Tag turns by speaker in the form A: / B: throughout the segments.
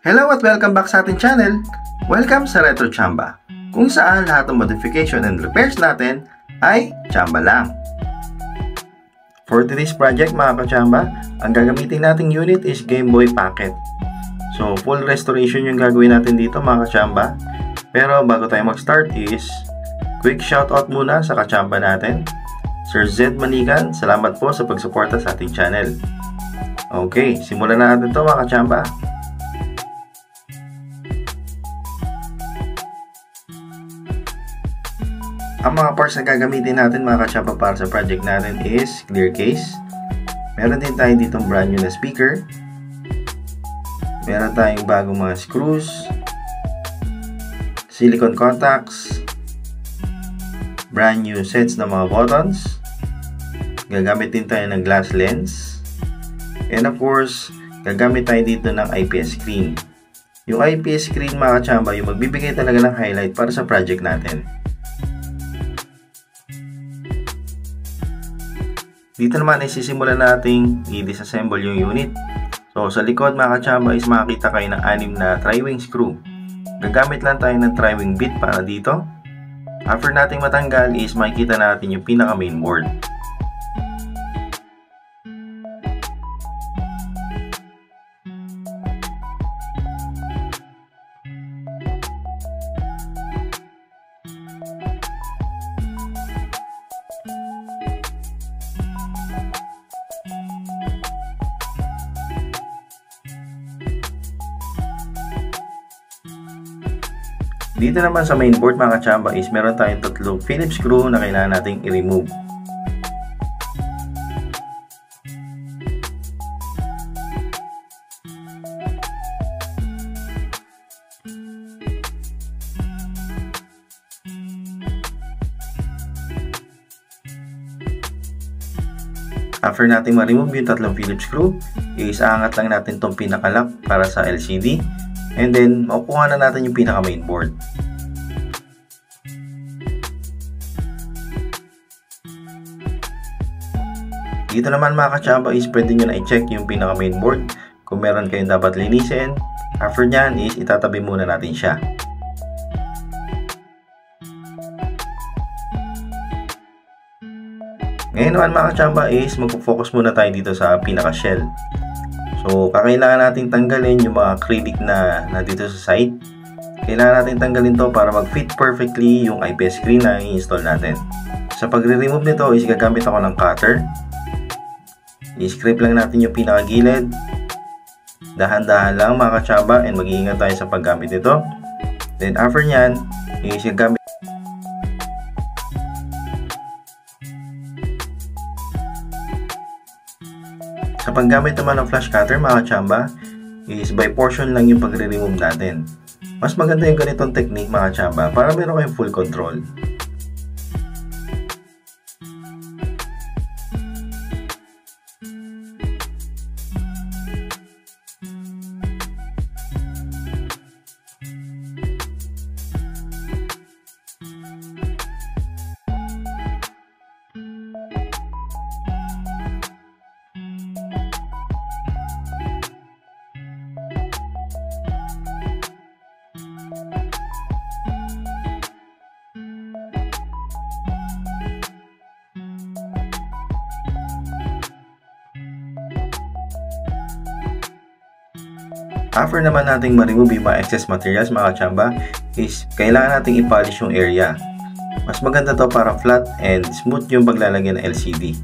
A: Hello at welcome back sa ating channel. Welcome sa Retro Chamba, kung saan lahat ng modification and repairs natin ay chamba lang. For today's project mga kachamba, ang gagamitin nating unit is Game Boy Pocket. So full restoration yung gagawin natin dito mga kachamba. Pero bago tayo mag-start is quick shoutout muna sa kachamba natin. Sir Z Manigan, salamat po sa pagsuporta sa ating channel. Okay, simulan na natin ito mga kachamba. Ang mga parts na gagamitin natin mga kachamba para sa project natin is clear case. Meron din tayo ditong brand new na speaker. Meron tayong bagong mga screws, silicone contacts, brand new sets ng mga buttons. Gagamit din tayo ng glass lens. And of course, gagamit tayo dito ng IPS screen. Yung IPS screen mga kachamba, yung magbibigay talaga ng highlight para sa project natin. Dito naman ay sisimulan nating i-disassemble yung unit. So sa likod mga kachamba is makakita kayo ng 6 na tri-wing screw. Gagamit lang tayo ng tri-wing bit para dito. After nating matanggal is makikita natin yung pinaka main board. Dito naman sa main board mga kachamba is meron tayong 3 Phillips screw na kailangan nating i-remove. After natin ma-remove yung 3 Phillips screw, is aangat lang natin tong pinaka-lock para sa LCD. And then, makukuha na natin yung pinaka main board. Dito naman mga kachamba is pwede nyo na i-check yung pinaka main board kung meron kayong dapat linisin. After nyan is itatabi muna natin siya. Ngayon naman mga kachamba is mag-focus muna tayo dito sa pinaka shell. So, kakailangan natin tanggalin yung mga acrylic na dito sa side. Kailangan natin tanggalin to para mag-fit perfectly yung IPS screen na i-install natin. Sa pagre-remove nito is gagamit ako ng cutter. I-scrape lang natin yung pinakagilid. Dahan-dahan lang mga kachamba and mag-iingat tayo sa paggamit nito. Then after nyan, is gagamit Sa paggamit naman ng flash cutter mga kachamba is by portion lang yung pagre-remove natin. Mas maganda yung ganitong technique mga kachamba para meron kayong full control. After naman nating ma-remove yung mga excess materials mga kachamba is kailangan nating i-polish yung area. Mas maganda to para flat and smooth yung paglalagay ng LCD.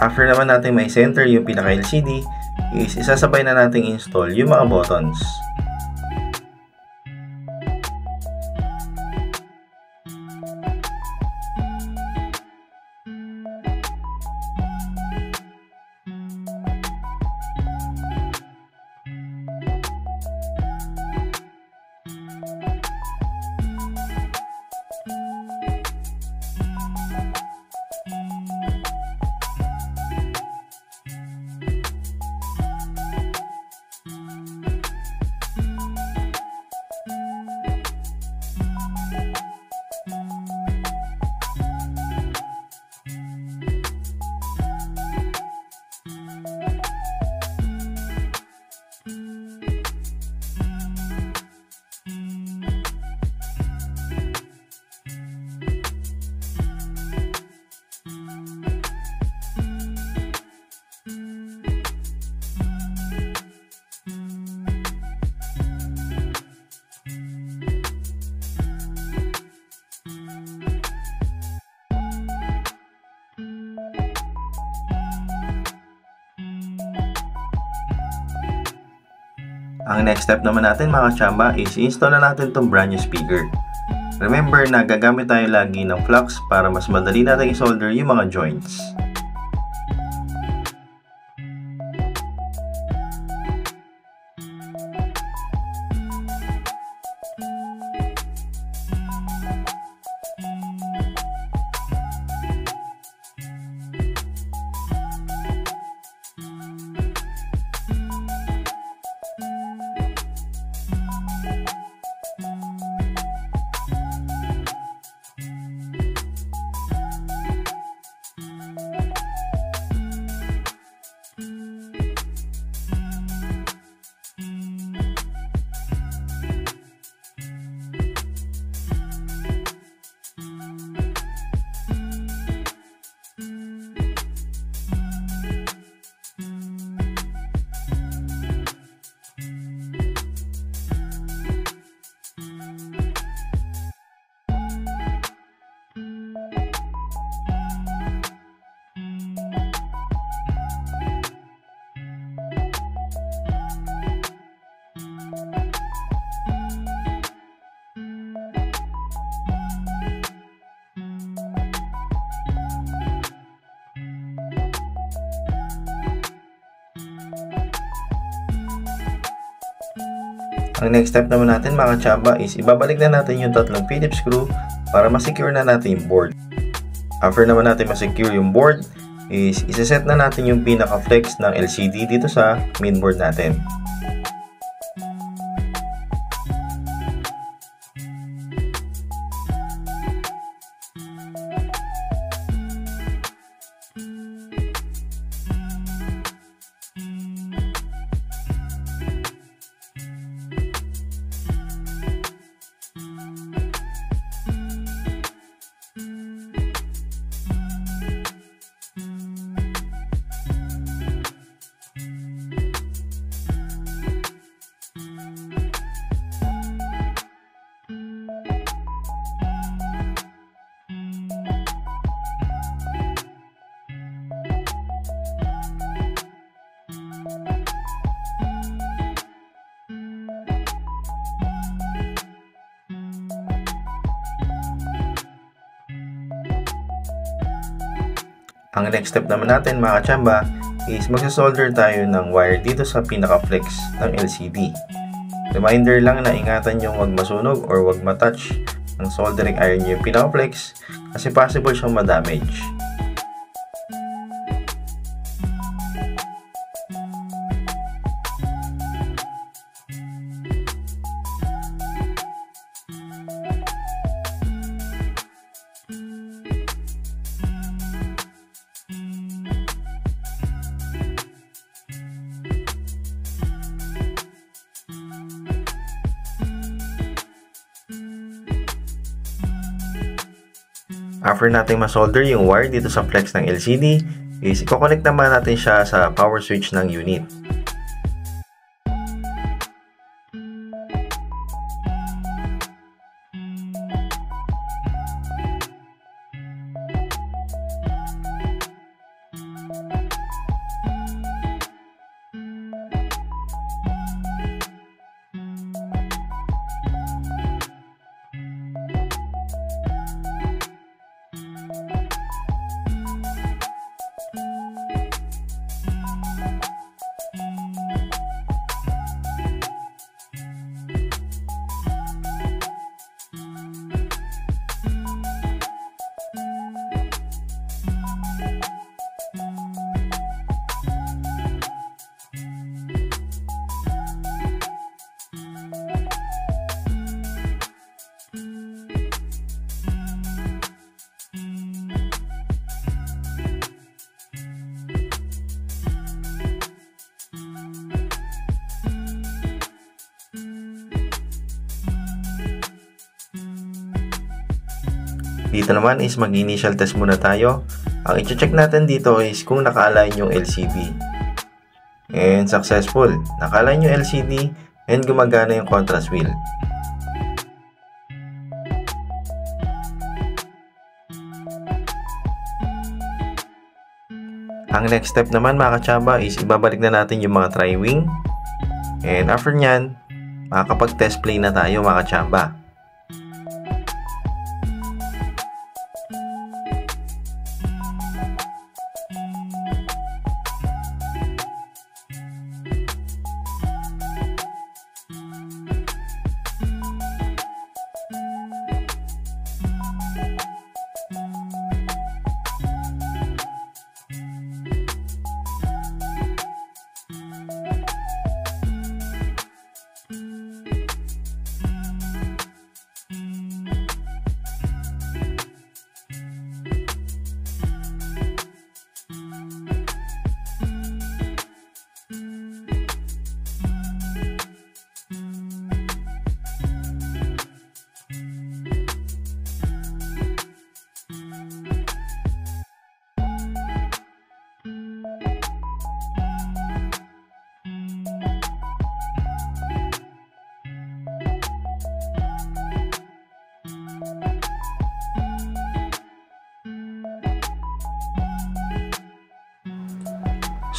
A: After naman natin may center yung pinaka LCD, is isasabay na nating install yung mga buttons. Ang next step naman natin mga kachamba is install na natin itong brand new speaker. Remember na gagamit tayo lagi ng flux para mas madali natin i-solder yung mga joints. Ang next step naman natin mga kachamba is ibabalik na natin yung tatlong Phillips screw para ma-secure na natin yung board. After naman natin ma-secure yung board is isa-set na natin yung pinaka-flex ng LCD dito sa mainboard natin. Ang next step naman natin mga kachamba is magsasolder tayo ng wire dito sa pinaka-flex ng LCD. Reminder lang na ingatan yung wag masunog or wag matouch ng soldering iron yung pinaka-flex kasi possible siyang ma-damage. After natin ma-solder yung wire dito sa flex ng LCD, is i-connect naman natin siya sa power switch ng unit. Dito naman is mag-initial test muna tayo. Ang i-check natin dito is kung naka-align yung LCD. And successful. Naka-align yung LCD and gumagana yung contrast wheel. Ang next step naman mga kachamba is ibabalik na natin yung mga tri-wing. And after nyan, makakapag-test play na tayo mga kachamba.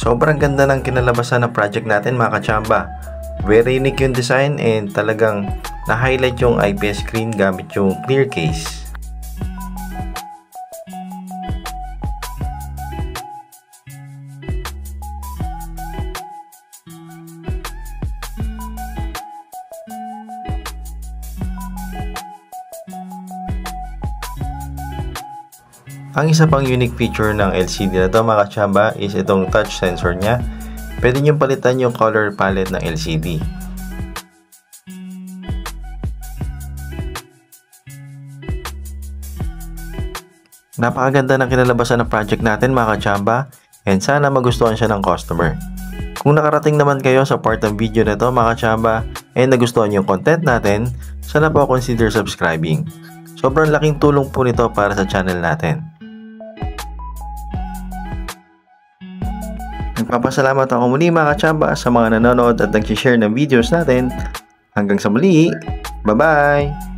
A: Sobrang ganda ng kinalabasan na project natin mga kachamba. Very unique yung design and talagang na-highlight yung IPS screen gamit yung clear case. Ang isa pang unique feature ng LCD na ito mga kachamba is itong touch sensor niya. Pwede nyo palitan yung color palette ng LCD. Napakaganda ng kinalabasan ng project natin mga kachamba and sana magustuhan siya ng customer. Kung nakarating naman kayo sa part ng video na ito mga kachamba and nagustuhan yung content natin, sana po consider subscribing. Sobrang laking tulong po nito para sa channel natin. Nagpapasalamat ako muli mga kachamba sa mga nanonood at nag-share ng videos natin. Hanggang sa muli, bye-bye!